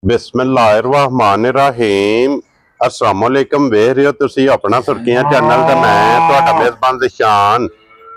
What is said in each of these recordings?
बिस्मिल्लाहिर्रहमानिर्रहीम अस्सलाम वालेकुम। वेख रहे हो तुसी अपना सुर्खियां चैनल ते मैं तुहाडा मेजबान दिशान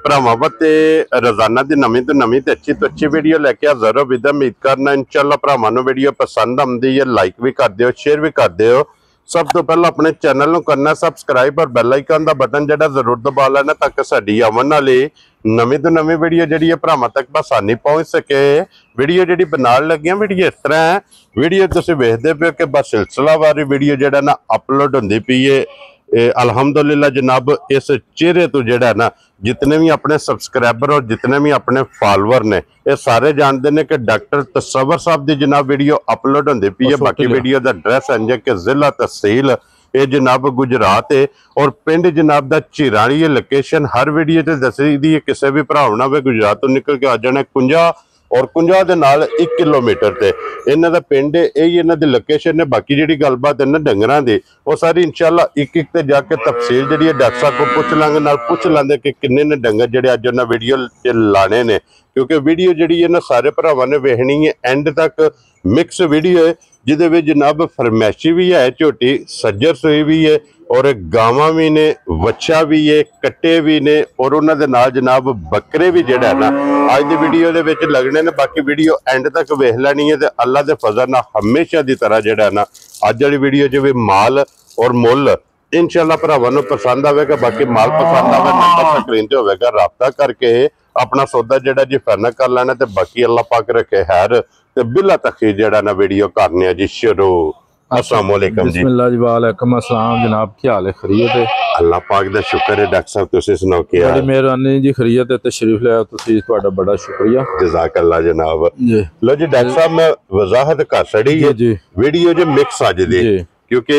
भरावां ते रोजाना की नवीं तो नवीं ते अच्छी वीडियो लैके हाजिर हो। विद उम्मीद करना इंशाअल्लाह भरावां नूं वीडियो पसंद आउंदी है, लाइक भी कर दिओ, शेयर भी कर दिओ। सब तो पहले अपने चैनल नूं करना सबसक्राइब और बैल आइकन का बटन जिहड़ा जरूर दबा लेना ताकि साडी आवन वाली नवीं तो नवीं वीडियो जिहड़ी है भरावां तक आसानी पहुंच सके। वीडियो जिहड़ी बनाउण लगियां वीडियो इस तरह है, वीडियो तुसीं वेखदे पे कि बस सिलसिलावारी वीडियो जिहड़ा ना अपलोड हुंदी पई है। अल्हम्दुलिल्लाह जनाब इस चेहरे तो जिहड़ा ना जितने भी अपने सबसक्राइबर और जितने भी अपने फॉलोअर ने ये सारे जानते हैं कि डॉक्टर तस्वर साहब की जनाब वीडियो अपलोड होती पई है। बाकी वीडियो का एड्रैस है कि जिला तहसील ये जनाब गुजरात है और पिंड जनाब का चिराणी है। लोकेशन हर वीडियो से दसी दी है, किसी भी भरा होना वे गुजरात तो निकल के आ जाना कुंजा और कुंजा दे नाल 1 किलोमीटर ते इन्हां दा पिंड यही इन्हां दी लोकेशन है। बाकी जिहड़ी गलबात है ना डंगरां दी वो सारी इंशाअल्लाह एक ते जाके तफसील जिहड़ी है डॉक्टर साहब को पुछ लांगे, नाल पुछ लांगे कि किन्ने ने डंगर जिहड़े अज उन्हां वीडियो च लाने ने, क्योंकि वीडियो जिहड़ी है ना सारे भरावां ने वेखनी है एंड तक। मिक्स वीडियो है जिहदे विच जनाब फरमैशी भी है, झोटी सज्जर सूई भी है और गावां भी ने, वच्छा भी है, कट्टे भी ने और उन्हां दे नाल जनाब बकरे भी जिहड़ा है ना अज दी वीडियो दे विच लगने ने। बाकी वीडियो एंड तक वेख लैनी है ते अल्लाह दे फजल नाल हमेशा दी तरह जिहड़ा ना अज वाली वीडियो च भी माल और मुल इंशाअल्लाह भरावां नूं पसंद आवेगा। बाकी माल पसंद आवे नंबर स्क्रीन ते होवेगा, राबता करके अपना सौदा जिहड़ा जी फाइनल कर लेना ते बाकी अल्लाह पाक रखे खैर ते बिला तखीर जिहड़ा ना वीडियो करने जी शुरू। अस्सलाम वालेकुम जी। बिस्मिल्लाह जी, वालेकुम अस्सलाम जनाब, क्या हाल है? खैरियत है? अल्लाह पाक दा शुक्र है। डॉक्टर साहब तुसीं सुनाओ क्या बड़ी मेहरबानी जी, खैरियत है। तशरीफ ले आए तुसीं, तुहाडा बड़ा शुक्रिया। जज़ाकल्लाह जनाब। जी लो जी डॉक्टर साहब मैं वजाहत कर छड़ी है जी वीडियो जो मिक्स अज दी, जी क्योंकि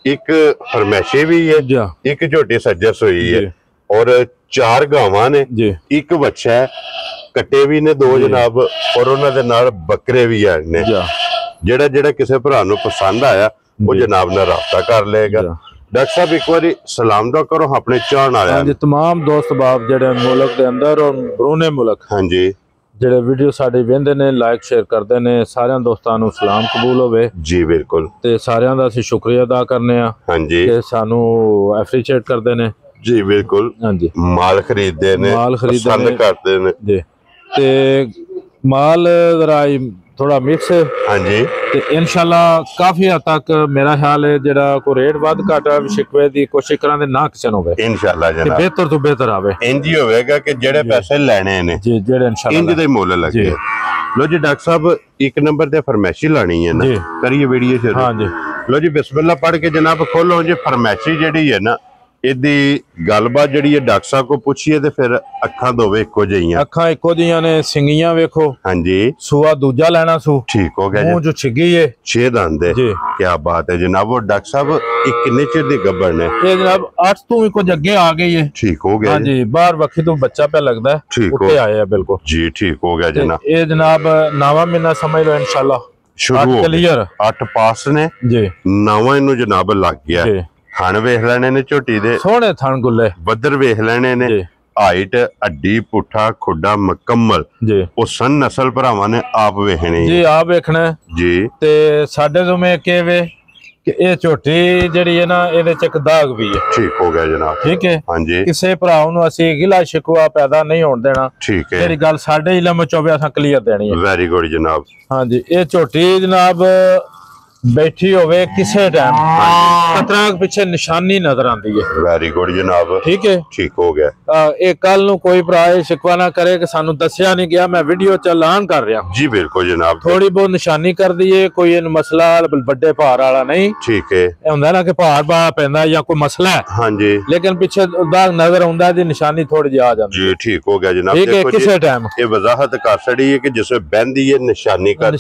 एक फरमैशी भी है, जी एक झोटी सज्जर सोई है जी और 4 गावां ने, जी एक बच्चा है, कट्टे भी ने 2 जनाब और उन्हां दे नाल बकरे भी है ने। जी जेड़ा जेड़ा किसी भरा नूं पसंद आया वो जनाब नाल राबता कर लेगा। डॉक्टर साहब एक बारी सलाम दो करो अपने चाहण वालियां जी तमाम दोस्त बाप जेड़े मुल्क दे अंदर और बरूने मुल्क हाँ जी जेड़े वीडियो साडी वेंदे ने, लाइक शेयर करदे ने, सारियां दोस्तां नूं सलाम कबूल होवे जी। बिल्कुल ते सारियां दा असीं शुक्रिया अदा करने आ हाँ जी कि सानू एप्रीशिएट करदे ने जी। बिल्कुल हाँ जी, माल खरीदते ने, माल खरीदते पसंद ने करते ने जी। ते माल जरा थोड़ा मिक्स है हाँ जी ते इंशाल्लाह काफी हद तक मेरा ख्याल है जेड़ा को रेट वध घट शिकवे दी कोशिश करांदे ना किसी नूं होवे इंशाअल्लाह ते जनाब बेहतर तो बेहतर आवे। इंज ही होवेगा कि जेड़े पैसे लेने ने जी जेड़े इंशाल्लाह इंज दे मुल लगे। लो जी डॉक्टर साहब एक नंबर ते फरमैशी लानी है ना, जी करिए वीडियो शुरू। हाँ जी लो जी बिस्मिल्लाह पढ़ के जनाब खोलो जी। फरमैशी जेड़ी है ना इहदी गलबात जेड़ी है डॉक्टर साहब को पूछिए ते फिर अखां दोवे इक्को जिहियां, अखां इक्को जिहियां ने, सिंगियां वेखो, हाँ जी सूआ दूजा लेना सू, ठीक हो गया मुंह जो छिगी है, 6 दंद है। जी क्या बात है जनाब। वो डॉक्टर साहब एक किन्ने चिर दी गब्बन है? ये जनाब 8 तो भी कुछ अगे आ गई है। ठीक हो गया हाँ जी, बाहर वक्खी तो बच्चा पे लगदा है, ठीक हो उठे आए है बिल्कुल जी। ठीक हो गया जनाब। ये जनाब 9वां महीना समझ लो इंशाल्लाह शुरू हो क्लियर 8 पास ने, जी 9वां इनू जनाब लग गया। जी थण वेख लेने ने झोटी दे, सोहने थण गुल्ले बदर वेख लेने ने, जी हाइट हड्डी पुठा खुडा मुकम्मल जी वो सन नस्ल भरावां ने आप वेखने जी आप वेखना है। जी ते साडे तो में केवे कि ये झोटी जेड़ी है ना ਇਹਦੇ ਚ ਇੱਕ दाग भी है। ठीक हो गया जनाब। ठीक है, हाँ जी ਕਿਸੇ ਭਰਾ ਨੂੰ ਅਸੀਂ ਗਿਲਾ ਸ਼ਿਕਵਾ ਪੈਦਾ ਨਹੀਂ ਹੋਣ ਦੇਣਾ। ठीक है, ਮੇਰੀ ਗੱਲ ਸਾਡੇ ਇਲਮ ਚ ਹੋਵੇ ਅਸਾਂ ਕਲੀਅਰ ਦੇਣੀ ਹੈ। वेरी गुड जनाब। हाँ जी ये झोटी जनाब बैठी होवे किसे टाइम खतरा पिछे निशानी नजर आती है। वेरी गुड जनाब। ठीक है, ठीक हो गया ये कल नु कोई भरा शिकवा ना करे कि सानू दसिया नहीं गया, मैं वीडियो च ऐलान कर रहा जी। बिल्कुल जनाब। थोड़ी बहुत निशानी कर दी है, कोई इन मसला बड़े भार वाला नहीं। ठीक है हुंदा ना कि भार बड़ा पैंदा या कोई मसला है, हाँ जी लेकिन पिछे दाग नजर आउंदा दी निशानी थोड़ी जी आ जाती जी। ठीक हो गया जनाब। ठीक है, देखो किसे जी, टाइम ये वजाहत कर छड़ी है कि जिसमें बहंदी है निशानी कर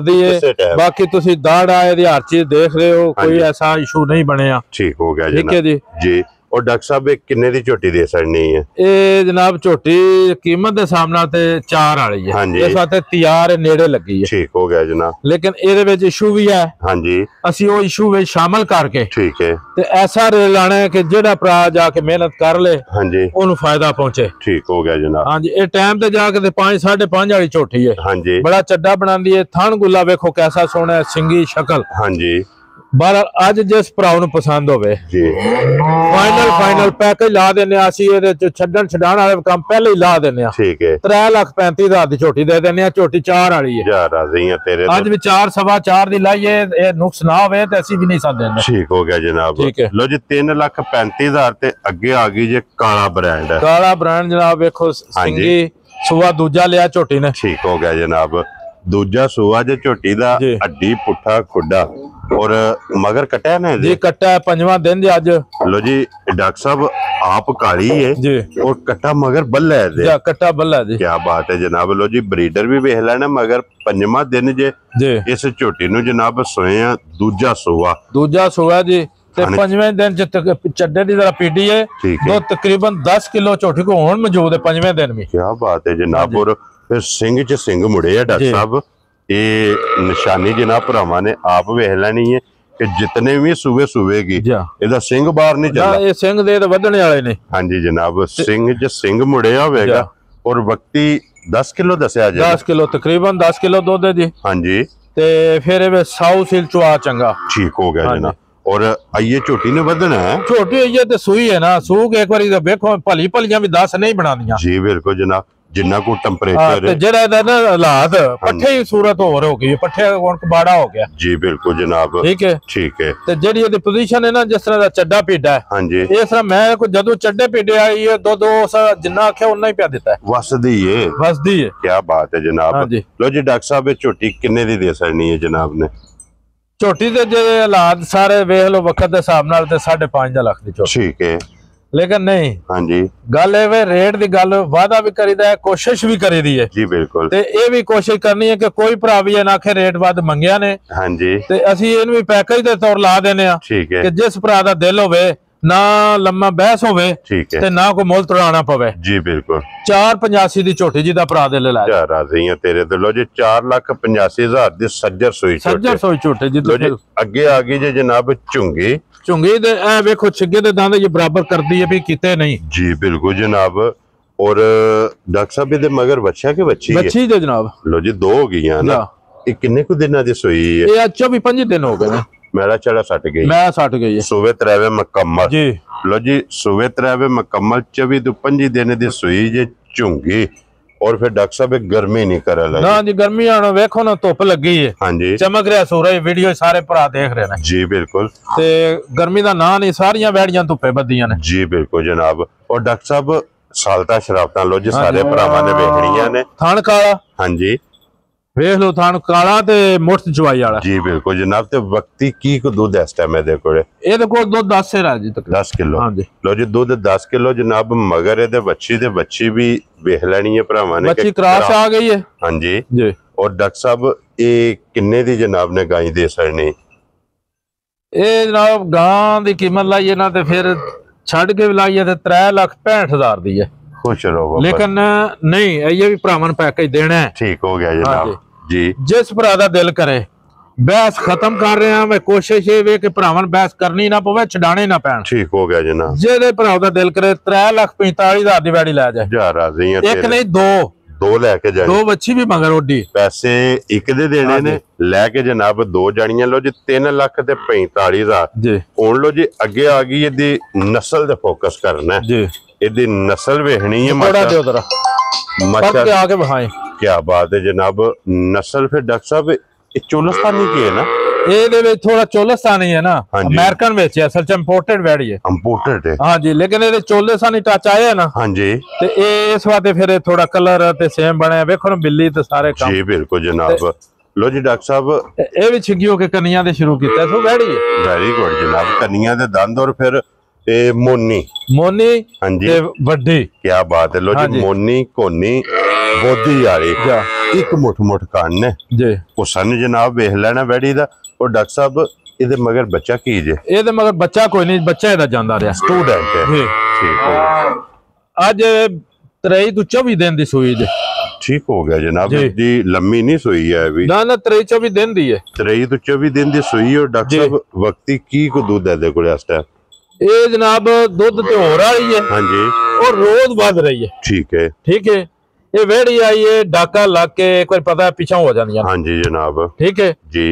दी है। किसे टाइम बाकी तुसी दाड़ आए दी हर चीज देख रहे हो, कोई जी। ऐसा इशू नहीं बनया। ठीक हो गया ठीक है जनाब जी जी। और डॉक्टर साहब एक किन्ने दी झोटी दे सकनी है? ये जनाब झोटी कीमत के हिसाब नाल ते 4 वाली है। हाँ जी। इस वास्ते तैयार नेड़े लगी है। ठीक हो गया जनाब। लेकिन ਇਹਦੇ ਵਿੱਚ ਇਸ਼ੂ ਵੀ ਹੈ। हाँ जी। ਅਸੀਂ ਉਹ ਇਸ਼ੂ ਵਿੱਚ ਸ਼ਾਮਲ ਕਰਕੇ ठीक है। ਤੇ ਐਸਾ ਰੇਟ ਲਾਣਾ ਹੈ ਕਿ ਜਿਹੜਾ ਭਰਾ ਜਾ ਕੇ ਮਿਹਨਤ ਕਰ ਲੇ हाँ जी। ਉਹਨੂੰ ਫਾਇਦਾ ਪਹੁੰਚੇ। ठीक हो गया जनाब। हाँ जी। ਇਹ ਟਾਈਮ ਤੇ ਜਾ ਕੇ ਤੇ 5 5.5 वाली झोटी है। हाँ जी। बड़ा ਚੱਡਾ ਬਣਾਉਂਦੀ ਹੈ। ਥਣ ਗੁੱਲਾ ਵੇਖੋ कैसा सोहना है, ਸਿੰਗੀ ਸ਼ਕਲ। हाँ जी। ਬਾਹਰ ਅੱਜ ਜਿਸ ਭਰਾ ਨੂੰ ਪਸੰਦ ਹੋਵੇ जी ਫਾਈਨਲ ਪੈਕੇਜ ਲਾ ਦਿੰਨੇ ਆ ਅਸੀਂ। ਇਹਦੇ ਚ ਛੱਡਣ ਛਡਾਣ ਵਾਲੇ ਕੰਮ ਪਹਿਲੇ ਹੀ ਲਾ ਦਿੰਨੇ ਆ। ठीक है। 3,35,000 ਦੀ ਝੋਟੀ ਦੇ ਦਿੰਨੇ ਆ। ਝੋਟੀ 4 ਵਾਲੀ ਹੈ। जा राजी हैं तेरे ਅੱਜ ਵੀ 4 ਸਵਾ 4 ਦੀ ਲਾਈਏ ਇਹ ਨੁਕਸ ਨਾ ਹੋਵੇ ਤੇ ਅਸੀਂ ਵੀ ਨਹੀਂ ਸਕਦੇ। ठीक हो गया जनाब। ठीक है। लो जी 3,35,000 ਤੇ ਅੱਗੇ ਆ ਗਈ ਜੇ ਕਾਲਾ ਬ੍ਰਾਂਡ। ਕਾਲਾ ਬ੍ਰਾਂਡ ਜਨਾਬ ਵੇਖੋ ਸਿੰਗੀ ਸੂਆ ਦੂਜਾ ਲਿਆ ਝੋਟੀ ਨੇ। ठीक हो गया जनाब। दूजा सूआ जे झोटी दा जी। हड्डी पुट्ठा खुड्डा और मगर कटा ने जी कट्टा है 5वां दिन जी। आज लो जी डॉक्टर साहब आप काली है जी और कट्टा मगर बल्ला है दे। जा कट्टा बल्ला जी। क्या बात है जनाब। लो जी ब्रीडर भी वेख लेना मगर 5वां दिन जे जी इस झोटी नु जनाब सोए दूजा सूआ। दूजा सूआ जी ते 5वें दिन चड्डे दी जरा पीडी है। दो तकरीबन 10 किलो झोटी को हुण मौजूद है 5वें दिन में। क्या बात है जनाब। और फिर सिंह च सिंह मुड़े है डॉक्टर साहब। ये निशानी जनाब भरावां ने आप वेख लेनी है कि जितने भी सूबे सूबेगी ਇਹਦਾ ਸਿੰਘ ਬਾਹਰ ਨਹੀਂ ਚੱਲਦਾ। ਇਹ ਸਿੰਘ ਦੇ ਵਧਣੇ ਵਾਲੇ ਨੇ। ਹਾਂਜੀ ਜਨਾਬ। ਸਿੰਘ ਚ ਸਿੰਘ ਮੁੜਿਆ ਹੋਵੇਗਾ ਔਰ ਵਕਤੀ 10 ਕਿਲੋ ਦੱਸਿਆ ਜੀ। 10 ਕਿਲੋ ਤਕਰੀਬਨ 10 ਕਿਲੋ ਦੁੱਧ ਹੈ ਜੀ। ਹਾਂਜੀ ਤੇ ਫਿਰ ਇਹ 100 ਸਿਲ ਚਵਾ ਚੰਗਾ। ਠੀਕ ਹੋ ਗਿਆ ਜਨਾਬ। और आइए झोटी ने ਵਧਣਾ है। छोटी है तो सूई है ना। सूक एक बार देखो भली भलियां भी 10 नहीं बना दियां। जी बिल्कुल जनाब। जिन्ना को टेंपरेचर ते जेड़ा दा ना हालात पट्ठे ही सूरत और हो गई। पट्ठे हुण कबाड़ा हो गया। जी बिल्कुल जनाब। ठीक है। ठीक है। ते जेड़ी ਇਹਦੀ पोजीशन है ना जिस तरह दा चड्डा पीड़ा है। हां जी। इस तरह मैं को जदों चड्डे पीड़े आई है दो जिन्ना आख्या उन्ना ही पिया देता है। वसदी है। वसदी है। क्या बात है जनाब। हां जी। लो जी डॉक्टर साहब ये झोटी किन्ने दी दे सकनी है जनाब ने? झोटी दे जे हालात सारे वेख लो वक्त दे हिसाब नाल ते 5.5 लाख दी झोटी। ठीक है। लेकिन नहीं हाँ जी गल ए वे रेट दी गल वादा भी करीदा है कोशिश भी करीदी है। जी बिल्कुल। ते ये भी कोशिश करनी है कि कोई भरा भी ना आखे रेट वध मंगिया ने। हाँ जी। ते असी इहनू भी पैकेज दे तौर ला देने आ। ठीक है। कि जिस भरा दा दिल होवे ना लम्मा बहस होवे ठीक है ते ना कोई मुल तड़ाना पवे। जी बिल्कुल। 485 दी झोटी जी दा भरा दे ले ला जा राजी हैं तेरे ते। लो जी 4,85,000 दी सज्जर सोई सज्जर सोई झोटी जी। लो जी अगे आ गई जी जनाब झुंगी। झुंगी दे ए वेखो छिगे दे दांद ये बराबर कर दी है भी किते नहीं। जी बिल्कुल जनाब। और डॉक्टर साहब दे मगर बच्चा के बच्ची है? बच्ची जो जनाब। लो जी 2 हो गई ना। ये किन्ने को दिना दी सोई है? ये 24-25 दिन हो गए। मेरा चढ़ा सट गई। मैं सट गई है। सुबह 3 मुकम्मल जी। लो जी सुबह 3 मुकम्मल 24-25 दिन दी सोई जे झुंगी। और फिर डॉक्टर साहब गर्मी नहीं करे लगी। ना जी गर्मी आनो वेखो ना धुप लगी है। हाँ जी। चमक रहा सूरज। वीडियो सारे भरा देख रहे हैं। जी बिल्कुल। ते गर्मी दा ना नहीं सारियां वैड़ियां धुप्पे बदियां ने। जी बिल्कुल जनाब। और डॉक्टर साहब सालता शराबता लो जी सारे भरावां ने वेखणियां ने। थान काला। हाँ जी। वेख लो थान काला ते मुठ चवाई वाला। जी बिल्कुल जनाब। ते वक्ती की को दूध इस टाइम दे कोले? ए देखो दूध 10 से राजी तक 10 किलो। हां जी। लो जी दूध 10 किलो जनाब। मगर ए दे बच्ची भी वेख लेनी है भरावां ने। बच्ची क्रॉस आ गई है। हां जी जी। और डॉक्टर साहब ए किन्ने दी जनाब ने गाय दे सकनी? ए जनाब गां दी कीमत लाइए ना ते फिर छड़ के भी लाइए ते 3,65,000 दी है। खुश रहो। लेकिन नहीं ये भी भरावां पैकेज देना है। ठीक हो गया जनाब। जी। जिस भरा दा दिल करे बहस खत्म कर रहे हैं। मैं कोशिश ये वे कि भरावां बहस करनी ना पवे छडाने ना पैण। ठीक हो गया जनाब। जेदे भरा दा दिल करे 3,45,000 दी वैड़ी लै जाए। जा राजी हैं एक नहीं दो लेके जाए। 2 बच्ची भी मगर ओडी पैसे एक दे देने ने लेके जनाब 2 जानियां। लो जी 3,45,000 जी। हुण लो जी अगे आ गई इहदी नस्ल दे फोकस करना है जी। इहदी नस्ल वेखनी है। थोड़ा दे उधर माशा के आके बहाए। क्या बात है जनाब। नस्ल फिर डॉक्टर साहब ये चोलस्तानी की है ना? ये थोड़ा चोलस्तानी है ना। अमेरिकन बेच है असल च इंपोर्टेड वैड़ी है। इंपोर्टेड है। हां जी। लेकिन ये चोलस्तानी टच आया ना। हां जी। ते ए इस वास्ते फिर थोड़ा कलर ते सेम बने वेखो ना बिल्ली ते सारे काम। जी बिल्कुल जनाब। लो जी डॉक्टर साहब ए भी छिगियो के कनिया दे शुरू कीता सो वैड़ी है। वेरी गुड जनाब। कनिया दे दंद और फिर ए मोनी हाँ जी ते वड्डी। क्या बात है। लो जी मोनी कोनी बोधी वाली एक मुठ कान ने जी। उसन जनाब वेख लेना वैड़ी दा। और डॉक्टर साहब ਇਹਦੇ ਮਗਰ ਬੱਚਾ ਕੀ ਜੇ? ਇਹਦੇ ਮਗਰ ਬੱਚਾ ਕੋਈ ਨਹੀਂ, ਬੱਚਾ ਇਹਦਾ ਜਾਂਦਾ ਰਿਹਾ। ਸਟੂਡੈਂਟ ਹੈ। ਜੀ ਠੀਕ ਹੋ ਗਿਆ। ਅੱਜ 23 ਤੋਂ 24 ਦਿਨ ਦੀ ਸੂਈ ਜੇ। ਠੀਕ ਹੋ ਗਿਆ ਜਨਾਬ ਜੀ। ਲੰਮੀ ਨਹੀਂ ਸੂਈ ਹੈ ਅभी? ਨਾ 23 24 ਦਿਨ ਦੀ ਹੈ। 23 ਤੋਂ 24 ਦਿਨ ਦੀ ਸੂਈ। ਔਰ ਡਾਕਟਰ ਸਾਹਿਬ ਵਕਤੀ ਕੀ ਕੋ ਦੁੱਧ ਹੈ ਇਹਦੇ ਕੋਲ ਇਸ ਟਾਈਮ? ਇਹ ਜਨਾਬ ਦੁੱਧ ਤੇ ਹੋ ਰਹੀ ਹੈ। ਹਾਂਜੀ। और रोज बढ़ रही है। ठीक है। ठीक है। ये वेड़ी आई है डाका ला के एक बार पता है पीछा हो जानी है। हाँ जी जनाब। ठीक है जी।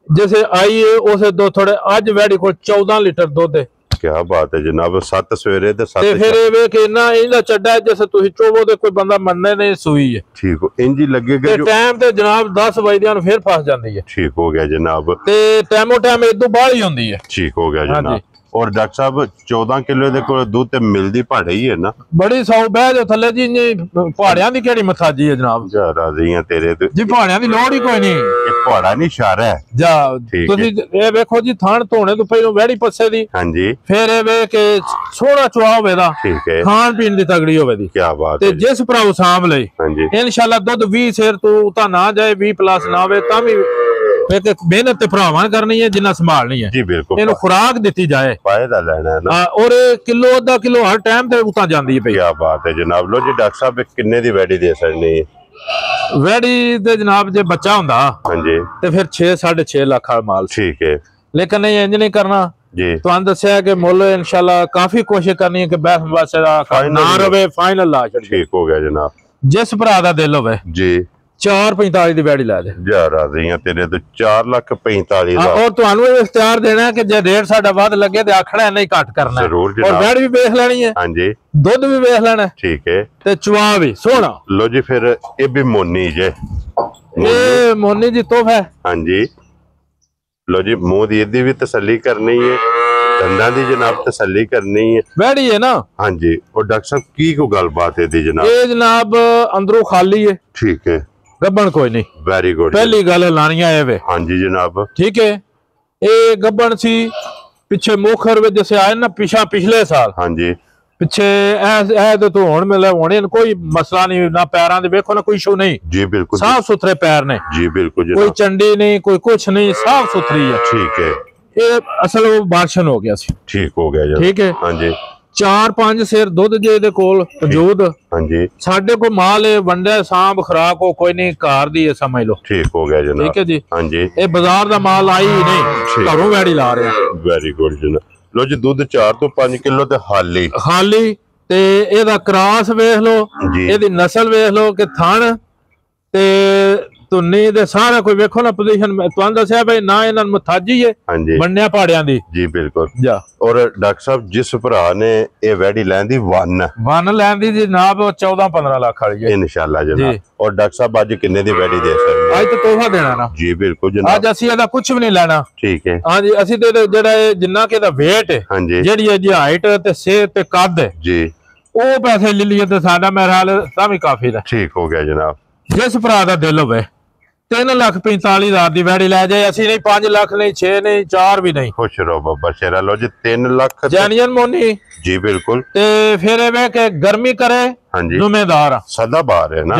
जैसे आई है उसे दो थोड़े आज वेड़ी को 14 लीटर दूध है। क्या बात है जनाब। 7 सवेरे ते 7 ते फिर ये वे कि ना इनका चड्डा है जैसे तुसी चोवो ते कोई बंदा मनने नहीं सुई है। ठीक हो। इंजी लगेगा जो टाइम ते जनाब 10 बजे फिर फस जाती है। ठीक हो गया जनाब। ते टाइमो टाइम इदों बाहर ही होंदी है। ठीक हो गया जनाब। और डॉक्टर साहब 14 किलो दे कोल दूध ते मिलदी पहाड़ी ही है ना? बड़ी 100 बह जो थल्ले जी पहाड़ियां दी केड़ी मथाजी है जनाब। जा राज़ी तेरे ते जी पहाड़ियां दी लोड़ ही कोई नहीं। ये पहाड़ा नहीं इशारा है जा तुसी ए वेखो जी थान धोने तो पहले वेड़ी पस्से दी। हां जी। फिर ए वे के सोना चुआ होवे दा। ठीक है। खान पीन दी तगड़ी होवे दी। क्या बात है। ते जिस भराओ साम ले हां जी इंशाल्लाह दूध 20 सेर तो उता ना जाए 20 प्लस ना होवे तां भी मेहनत ते भरावां करनी है जिन्ना संभालनी है। जी बिल्कुल। इन्हू खुराक दी जाए फायदा लेना है ना। और किलो आधा किलो हर टाइम ते उता जांदी है। क्या बात है जनाब। लो जी डॉक्टर साहब किन्ने दी वैडी दे सकनी है? वैडी ते जनाब जे बच्चा हुंदा हां जी ते फिर 6 6.5 लाख माल। ठीक है। लेकिन नहीं इंज नहीं करना जी। तुहानू दस्सिया कि मुल इंशाल्लाह काफी कोशिश करनी है कि बैस बस ना रवे फाइनल ला छड़। ठीक हो गया जनाब। जिस भरा दा दिल होवे जी 445 ਦੀ ਵੈੜੀ ਲੈ ਦੇ। ਜਾ ਰਾਜ਼ੀਆਂ ਤੇਰੇ ਤੋਂ 4,45,000 ਦਾ। ਔਰ ਤੁਹਾਨੂੰ ਇਹ ਇਖਤਿਆਰ ਦੇਣਾ ਕਿ ਜੇ ਰੇਟ ਸਾਡਾ ਵੱਧ ਲੱਗੇ ਤੇ ਆਖਣਾ ਨਹੀਂ ਘੱਟ ਕਰਨਾ। ਜ਼ਰੂਰ ਜਨਾਬ। ਔਰ ਵੈੜ ਵੀ ਵੇਖ ਲੈਣੀ ਹੈ। ਹਾਂਜੀ। ਦੁੱਧ ਵੀ ਵੇਖ ਲੈਣਾ। ਠੀਕ ਹੈ। ਤੇ ਚਵਾ ਵੀ ਸੋਹਣਾ। ਲੋ ਜੀ ਫਿਰ ਇਹ ਵੀ ਮੋਨੀ ਜੇ। ਇਹ ਮੋਨੀ ਜੀ ਤੋਹਫਾ। ਹਾਂਜੀ। ਲੋ ਜੀ ਮੂੰਹ ਦੀ ਇਹਦੀ ਵੀ ਤਸੱਲੀ ਕਰਨੀ ਹੈ। ਦੰਦਾਂ ਦੀ ਜਨਾਬ ਤਸੱਲੀ ਕਰਨੀ ਹੈ। ਵੈੜੀ ਹੈ ਨਾ। ਹਾਂਜੀ। ਔਰ ਡਾਕਟਰ ਸਾਹਿਬ ਕੀ ਕੋ ਗੱਲਬਾਤ ਹੈ ਦੀ ਜਨਾਬ? ਇਹ ਜਨਾਬ ਅੰਦਰੋਂ ਖਾਲੀ ਹੈ। ਠੀਕ ਹੈ। गब्बन कोई नहीं। Very good. पहली गल लानिया है वे। हाँ जी जनाब। ठीक है। ये गब्बन सी पिछे मोखर वे जैसे आए ना पिछले साल। हाँ जी। पिछे तो हुण मिले होने कोई मसला नहीं ना पैरां दे वेखो ना कोई इशू नहीं। जी बिल्कुल। साफ सुथरे पैर ने। जी बिल्कुल जनाब। कोई चंडी नहीं कोई कुछ नहीं साफ सुथरी है। ठीक है। ये असल वो बारिशन हो गया सी। ठीक हो गया। ठीक है। हाँ जी। 4-5 सेर दुध जे दे कोल मौजूद। हां जी। साडे को माल है वंडे सांभ खराक हो कोई नहीं कार दी है समझ लो। ठीक हो गया जनाब। ठीक है जी। हां जी। ये बाजार दा माल आई ही नहीं घरों वैड़ी ला रहे हैं। वेरी गुड जनाब। लो जी दूध 4 ਤੋਂ 5 किलो ते खाली ते एदा क्रॉस वेख लो एदी नस्ल वेख लो कि थण ते तुन्नी दे सारा कोई वेखो ना पोजीशन तुहानू दस्सिया भाई ना इन्हां मथाजी है। हां जी। बन्निया पहाड़ियां दी। जी बिल्कुल। जा और डॉक्टर साहब जिस भरा ने ये वैडी लैंदी वन लैंदी जनाब 14-15 लाख वाली है इंशाल्लाह जनाब। और डॉक्टर साहब आज किन्ने दी वैडी दे सकदे? आज तो तोहफा देना ना। जी बिल्कुल जनाब। आज असि एदा कुछ भी नहीं लेना। ठीक है। हां जी असि ते जेड़ा जिन्ना के दा वेट है हां जी जेड़ी है जी हाइट ते सेहत ते कद है जी ओ पैसे ले लिए ते साडा मेरा हाल तां भी काफी है। ठीक हो गया जनाब। जिस भरा दा दिल होवे 3,45,000 ਦੀ ਵੈੜੀ ਲੈ ਜਾਏ ਅਸੀਂ ਨਹੀਂ 5 ਲੱਖ ਨਹੀਂ 6 ਨਹੀਂ 4 ਵੀ ਨਹੀਂ। ਖੁਸ਼ ਰਹੋ ਬਾਬਾ ਸ਼ੇਰਾ। ਲੋ ਜੀ 3 ਲੱਖ ਜੈਨੀਅਨ ਮੋਨੀ। ਜੀ ਬਿਲकुल। ਤੇ ਫਿਰ ਇਹ ਵੇ ਕਿ ਗਰਮੀ ਕਰੇ ਹਾਂਜੀ ਜ਼ਿੰਮੇਦਾਰ ਸਦਾ ਬਾਹਰ ਹੈ ਨਾ।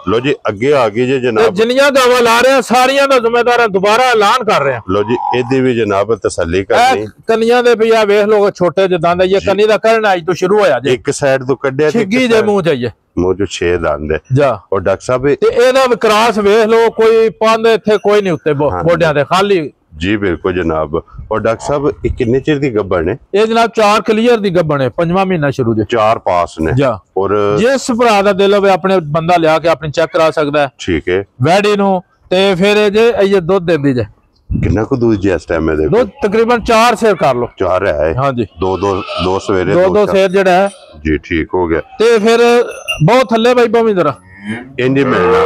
ਲੋ ਜੀ ਅੱਗੇ ਆ ਗਈ ਜੀ ਜਨਾਬ। ਜਿੰਨੀਆਂ ਗਾਵਾਂ ਲਾ ਰਹੇ ਆ ਸਾਰੀਆਂ ਦਾ ਜ਼ਿੰਮੇਦਾਰ ਦੁਬਾਰਾ ਐਲਾਨ ਕਰ ਰਹੇ ਆ। ਲੋ ਜੀ ਇਹਦੀ ਵੀ ਜਨਾਬ ਤਸੱਲੀ ਕਰਨੀ। ਕੰਨੀਆਂ ਦੇ ਵੀ ਆ ਵੇਖ ਲੋ ਛੋਟੇ ਜਿੱਦਾਂ ਦਾ ਇਹ ਕੰਨੀ ਦਾ ਕਰਨ ਅੱਜ ਤੋਂ ਸ਼ੁਰੂ ਹੋਇਆ ਜੀ। ਇੱਕ ਸਾਈਡ ਤੋਂ ਕੱਢਿਆ ਤੇ ਛਿੱਗੀ ਦੇ ਮੂੰਹ ਚਾਹੀਏ ਮੂੰਹ ਜੋ 6 ਦੰਦ ਹੈ ਜਾ। ਔਰ ਡਾਕਟਰ ਸਾਹਿਬ ਤੇ ਇਹਦਾ ਵਿਕਰਾਸ ਵੇਖ ਲੋ ਕੋਈ ਪੰਦ ਇੱਥੇ ਕੋਈ ਨਹੀਂ ਉੱਤੇ ਮੋਢਿਆਂ ਤੇ ਖਾਲੀ। जी बिल्कुल जनाब। और डॉक्टर साहब ये कितने चिर दी गब्बन है? ये जनाब 4 क्लियर दी गब्बन है 5वां महीना शुरू जे 4 पास ने जा। और जिस भरा दा दिल होवे अपने बंदा लिया के अपनी चेक करा सकदा है। ठीक है। वैडी नु ते फिर जे ये दूध देंदी जे कितना को दूध जे इस टाइम में देखो दूध तकरीबन 4 सेर कर लो। 4 है। हां जी। दो सवेरे दो सेर जेड़ा है जी। ठीक हो गया। ते फिर बहुत थल्ले भाई बमी जरा इंज मिलना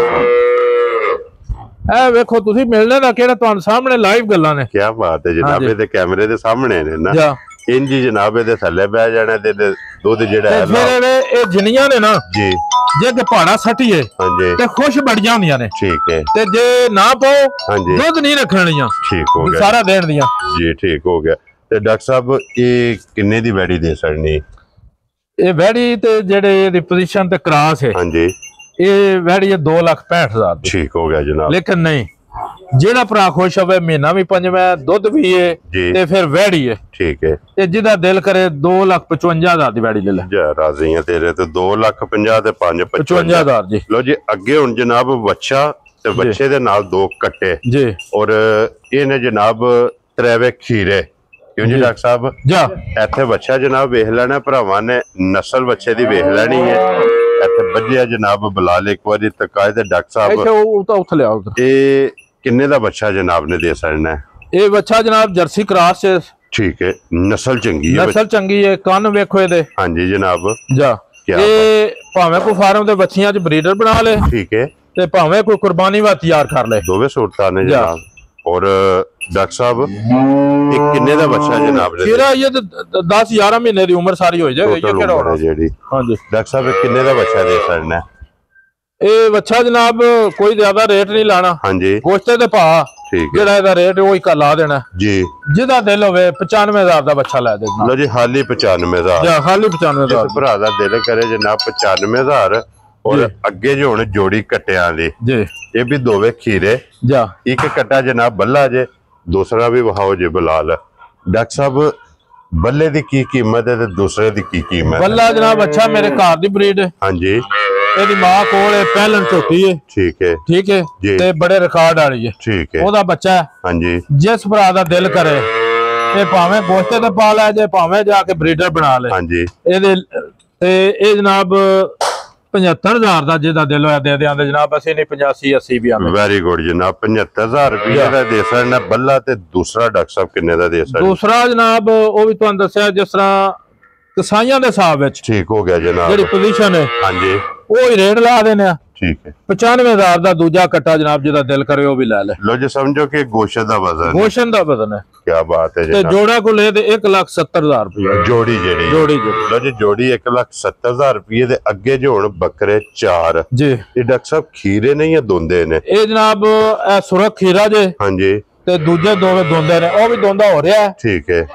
ए वेखो तुसी मिलने दा केड़ा तुहानू सामने लाइव गल्लां ने। क्या बात है जनाब। दे कैमरे दे सामने ने ना इंज जनाब दे थल्ले बैठ जाने ते दूध जेड़ा है फिर ए जिनियां ने ना जी जे के पहाड़ा सटिए हां जी ते खुश बड़ियां होंदियां ने। ठीक है। ते जे ना पाओ हां जी दूध नहीं रखणियां। ठीक हो गया। सारा देण दियां जी। ठीक हो गया। ते डॉक्टर साहब ये किन्ने दी वैडी दे सकनी? ये वैडी ते जेड़े दी पोजीशन ते क्रॉस है हां जी ये वैड़ी है 2,65,000। ठीक हो गया जनाब। लेकिन नहीं ਜਿਹੜਾ ਭਰਾ ਖੁਸ਼ ਹੋਵੇ ਮਹੀਨਾ ਵੀ ਪੰਜਵੇਂ ਦੁੱਧ ਵੀ ਹੈ ਤੇ ਫਿਰ ਵੈੜੀ ਹੈ ਠੀਕ ਹੈ ਤੇ ਜਿਹਦਾ ਦਿਲ ਕਰੇ 2,55,000 ਦੀ ਵੈੜੀ ਲੈ ਲੈ ਜਾ ਰਾਜ਼ੀ ਆ ਤੇਰੇ ਤੇ 2,50,000 ਤੇ 5,55,000 ਜੀ ਲੋ ਜੀ ਅੱਗੇ ਹੁਣ ਜਨਾਬ ਬੱਚਾ ਤੇ ਬੱਚੇ ਦੇ ਨਾਲ ਦੋ ਕੱਟੇ ਜੀ ਔਰ ਇਹ ਨੇ ਜਨਾਬ ਤਰੇਵੇ ਖੀਰੇ ਕਿਉਂ ਜੀ ਡਾਕਟਰ ਸਾਹਿਬ ਜਾ ਇੱਥੇ ਬੱਚਾ ਜਨਾਬ ਵੇਖ ਲੈਣਾ ਭਰਾਵਾਂ ਨੇ ਨਸਲ ਬੱਚੇ ਦੀ ਵੇਖ ਲੈਣੀ ਹੈ ਇੱਥੇ ਬੱਜਿਆ ਜਨਾਬ ਬਲਾਲ ਇੱਕ ਵਾਰੀ ਤਕਾਏ ਤੇ ਡਾਕਟਰ ਸਾਹਿਬ ਉਹ ਤਾਂ ਉੱਥੇ ਲਿਆ ਉਧਰ ਇਹ ਕਿੰਨੇ ਦਾ ਬੱਚਾ ਜਨਾਬ ਨੇ ਦੇ ਸਕਣਾ ਇਹ ਬੱਚਾ ਜਨਾਬ ਜਰਸੀ ਕ੍ਰਾਸ ਹੈ ਠੀਕ ਹੈ ਨਸਲ ਚੰਗੀ ਹੈ ਨਸਲ ਚੰਗੀ ਹੈ ਕੰਨ ਵੇਖੋ ਇਹਦੇ ਹਾਂਜੀ ਜਨਾਬ ਜਾ ਇਹ ਭਾਵੇਂ ਕੋਈ ਫਾਰਮ ਦੇ ਬੱਚੀਆਂ ਚ ਬਰੀਡਰ ਬਣਾ ਲੇ ਠੀਕ ਹੈ ਤੇ ਭਾਵੇਂ ਕੋਈ ਕੁਰਬਾਨੀ ਵਾ ਤਿਆਰ ਕਰ ਲੇ ਦੋਵੇਂ ਸੂਰਤਾਂ ਨੇ ਜਨਾਬ और डॉक्टर साहब एक किन्ने दा बच्चा जनाब ने तेरा ये 10-11 महीने दी उम्र सारी हो जाएगी ये केड़ा होना जेडी हां जी डॉक्टर साहब किन्ने दा बच्चा दे सकना ए बच्चा जनाब कोई ज्यादा रेट नहीं लाना हां जी गोश्ते दे भा ठीक जेड़ा एदा रेट ओही का ला देना जी जिदा दिल होवे 95,000 दा बच्चा ले देना लो जी हाली 95,000 जा हाली 95,000 भरा दा दिल करे जनाब 95,000 और अगे जो हुन जोड़ी कट्टियां दी जी ये भी दोवे खीरे जा एक कट्टा जनाब बल्ला जे दूसरा भी वहाओ जे बलाल डॉक्टर साहब बल्ले दी की कीमत है ते दूसरे दी की कीमत बल्ला जनाब अच्छा मेरे घर दी ब्रीड है हां जी एदी मां कोल है पहलन छोटी है ठीक है ते बड़े रिकॉर्ड वाली है ठीक है ओदा बच्चा है हां जी जिस भरा दा दिल करे ते भावें गोश्ते ते पा ले जे भावें जाके ब्रीडर बना ले हां जी एदे ते ए जनाब 75,000 ਦਾ ਜਿਹਦਾ ਦਿਲ ਹੋਇਆ ਦੇ ਦਿਆਂਦੇ ਜਨਾਬ ਅਸੀਂ ਨਹੀਂ 85-80 ਵੀ ਆਂਦੇ ਵੈਰੀ ਗੁੱਡ ਜਨਾਬ 75,000 ਰੁਪਏ ਦਾ ਦੇ ਸਕਣਾ ਬੱਲਾ ਤੇ ਦੂਸਰਾ ਡਾਕਟਰ ਸਾਹਿਬ ਕਿੰਨੇ ਦਾ ਦੇ ਸਕਣਾ ਦੂਸਰਾ ਜਨਾਬ ਉਹ ਵੀ ਤੁਹਾਨੂੰ ਦੱਸਿਆ ਜਿਸ ਤਰ੍ਹਾਂ ਕਸਾਈਆਂ ਦੇ ਹਿਸਾਬ ਵਿੱਚ ਠੀਕ ਹੋ ਗਿਆ ਜਨਾਬ ਜਿਹੜੀ ਪੋਜੀਸ਼ਨ ਹੈ ਹਾਂਜੀ ਉਹ ਹੀ ਰੇਟ ਲਾ ਦੇਣੇ ਆ ਠੀਕ ਹੈ 95,000 ਦਾ ਦੂਜਾ ਕੱਟਾ ਜਨਾਬ ਜਿਹਦਾ ਦਿਲ ਕਰੇ ਉਹ ਵੀ ਲੈ ਲੈ ਲੋ ਜੀ ਸਮਝੋ ਕਿ ਗੋਸ਼ਤ ਦਾ ਵਜ਼ਨ ਹੈ ਕੀ ਬਾਤ ਹੈ ਜਨਾਬ ਤੇ ਜੋੜਾ ਕੋ ਲੈ ਦੇ 1,70,000 ਰੁਪਏ ਜੋੜੀ ਜਿਹੜੀ ਲੋ ਜੀ ਜੋੜੀ 1,70,000 ਰੁਪਏ ਦੇ ਅੱਗੇ ਜੋ ਹੁਣ ਬੱਕਰੇ 4 ਜੀ ਇਹ ਡਾਕਟਰ ਸਾਹਿਬ ਖੀਰੇ ਨਹੀਂ ਆ ਦੋਂਦੇ ਨੇ ਇਹ ਜਨਾਬ ਇਹ ਸੁਰਖ ਖੀਰਾ ਜੇ ਹਾਂਜੀ ਤੇ ਦੂਜੇ ਦੋਵੇਂ ਦੋਂਦੇ ਨੇ ਉਹ ਵੀ ਦੋਂਦਾ ਹੋ ਰਿਹਾ ਠੀਕ ਹੈ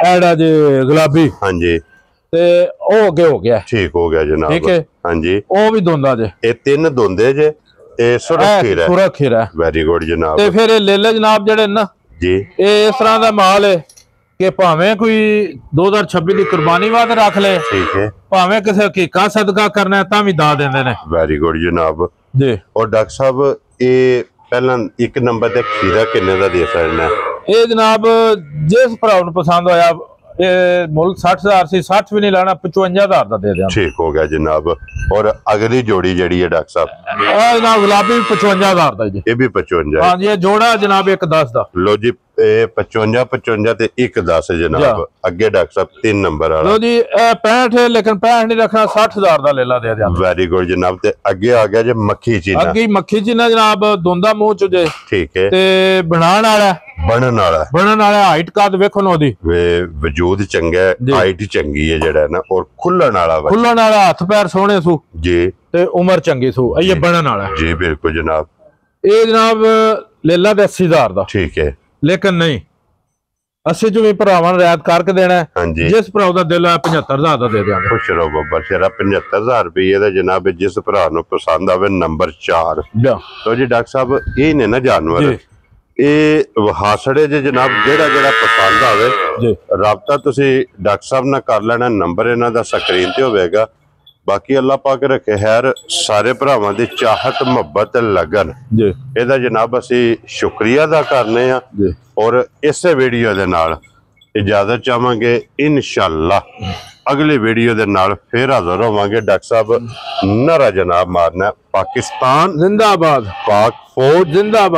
ਐੜਾ ਜੇ ਗੁਲਾਬੀ ਹਾਂਜੀ ਤੇ ਉਹ ਅੱਗੇ ਹੋ ਗਿਆ ਠੀਕ ਹੋ ਗਿਆ ਜਨਾਬ ਠੀਕ ਹੈ ਹਾਂਜੀ ਉਹ ਵੀ ਦੋਂਦਾ ਜੇ ਇਹ ਤਿੰਨ ਦੋਂਦੇ ਜੇ ਤੇ ਸੁਰਖ ਖੀਰਾ ਵੈਰੀ ਗੁੱਡ ਜਨਾਬ ਤੇ ਫਿਰ ਇਹ ਲੈ ਲੈ ਜਨਾਬ ਜਿਹੜੇ ਨਾ ਜੀ ਇਹ ਇਸ ਤਰ੍ਹਾਂ ਦਾ ਮਾਲ ਹੈ ਕਿ ਭਾਵੇਂ ਕੋਈ 2026 ਦੀ ਕੁਰਬਾਨੀ ਵਾਸਤੇ ਰੱਖ ਲੈ ਠੀਕ ਹੈ ਭਾਵੇਂ ਕਿਸੇ ਹਕੀਕਾ ਸਦਕਾ ਕਰਨਾ ਤਾਂ ਵੀ ਦਾ ਦਿੰਦੇ ਨੇ ਵੈਰੀ ਗੁੱਡ ਜਨਾਬ ਜੀ ਔਰ ਡਾਕਟਰ ਸਾਹਿਬ ਇਹ ਪਹਿਲਾਂ ਇੱਕ ਨੰਬਰ ਤੇ ਖੀਰਾ ਕਿੰਨੇ ਦਾ ਦੇ ਸਕਣਾ ਇਹ ਜਨਾਬ ਜਿਸ ਭਰਾ ਨੂੰ ਪਸੰਦ ਹੋਇਆ ਇਹ ਮੁੱਲ 60,000 ਸੀ 60 ਵੀ ਨਹੀਂ ਲੈਣਾ 55,000 ਦਾ ਦੇ ਦਿਆਂ ਠੀਕ ਹੋ ਗਿਆ ਜਨਾਬ ਔਰ ਅਗਲੀ ਜੋੜੀ ਜਿਹੜੀ ਹੈ ਡਾਕਟਰ ਸਾਹਿਬ ਇਹ ਜਨਾਬ ਗੁਲਾਬੀ 55,000 ਦਾ ਜੀ ਇਹ ਵੀ 55 ਹਾਂ ਜੀ ਇਹ ਜੋੜਾ ਜਨਾਬ 1,10 ਦਾ ਲੋ ਜੀ 55 ਤੇ 1,10 ਜਨਾਬ ਅੱਗੇ ਡਾਕਟਰ ਸਾਹਿਬ 3 ਨੰਬਰ ਵਾਲਾ ਲੋ ਜੀ ਇਹ 65 ਲੇਕਿन 65 ਨਹੀਂ ਰੱਖਣਾ 60,000 ਦਾ ਲੈ ਲਾ ਦੇ ਦਿਆਂ ਵੈਰੀ ਗੁੱਡ ਜਨਾਬ ਤੇ ਅੱਗੇ ਆ ਗਿਆ ਜੇ ਮੱਖੀ ਚੀਨਾ ਅੱਗੇ ਮੱਖੀ ਚੀਨਾ ਜਨਾਬ ਦੋਂਦਾ ਮੂੰਹ ਚ ਜੇ ਠੀਕ ਹੈ ਤੇ ਬਣਾਉਣ ਵਾਲਾ ਹਾਈਟ ਕਾਦ ਵੇਖੋ ਨਾ ਉਹਦੀ ਵਜੂਦ ਚੰਗਾ ਹਾਈਟ ਚੰਗੀ ਹੈ ਜਿਹੜਾ ਨਾ ਔਰ ਖੁੱਲਣ ਵਾਲਾ ਹੱਥ ਪੈਰ ਸੋਹਣੇ ਸੂ ਜੀ ਤੇ ਉਮਰ ਚੰਗੀ ਸੂ ਇਹ ਬਣਨ ਵਾਲਾ ਜੀ ਬਿਲਕੁਲ ਜਨਾਬ ਇਹ ਜਨਾਬ ਲੈਲਾ ਦੇ 80,000 ਦਾ ਠੀਕ ਹੈ ਲੇਕਿਨ ਨਹੀਂ ਅਸੀਂ ਜਿਵੇਂ ਭਰਾਵਾਂ ਨੂੰ ਰਿਆਇਤ ਕਰਕੇ ਦੇਣਾ ਜਿਸ ਭਰਾ ਦਾ ਦਿਲ ਹੈ 75,000 ਦਾ ਦੇ ਦਿਆਂਗੇ ਖੁਸ਼ ਰਹੋ ਬੱਬਾ ਸ਼ੇਰਾ 75,000 ਰੁਪਏ ਦਾ ਜਨਾਬ ਜਿਸ ਭਰਾ ਨੂੰ ਪਸੰਦ ਆਵੇ ਨੰਬਰ 4 ਲੋ ਜੀ ਡਾਕਟਰ ਸਾਹਿਬ ਇਹ ਨੇ ਨਾ ਜਾਨਵਰ ਇਹ ਹਾਸੜੇ ਜੇ ਜਨਾਬ ਜਿਹੜਾ ਪਸੰਦ ਆਵੇ ਰਾਬਤਾ ਤੁਸੀਂ ਡਾਕਟਰ ਸਾਹਿਬ ਨਾਲ ਕਰ ਲੈਣਾ ਨੰਬਰ ਇਹਨਾਂ ਦਾ ਸਕਰੀਨ ਤੇ ਹੋਵੇਗਾ ਬਾਕੀ ਅੱਲਾਹ ਪਾਕ ਰੱਖੇ ਖੈਰ ਸਾਰੇ ਭਰਾਵਾਂ ਦੀ ਚਾਹਤ ਮੁਹੱਬਤ ਲਗਨ ਇਹਦਾ ਜਨਾਬ ਅਸੀਂ ਸ਼ੁਕਰੀਆ ਅਦਾ ਕਰਨੇ ਆ ਔਰ ਇਸੇ ਵੀਡੀਓ ਦੇ ਨਾਲ ਇਜਾਜ਼ਤ ਚਾਹਾਂਗੇ ਇਨਸ਼ਾਅੱਲਾ ਅਗਲੀ ਵੀਡੀਓ ਦੇ ਨਾਲ ਫੇਰ ਹਾਜ਼ਰ ਹੋਵਾਂਗੇ ਡਾਕਟਰ ਸਾਹਿਬ ਨਾਰਾ ਜਨਾਬ ਮਾਰਨਾ ਪਾਕਿਸਤਾਨ ਜ਼ਿੰਦਾਬਾਦ ਪਾਕ ਫੌਜ ਜ਼ਿੰਦਾਬਾਦ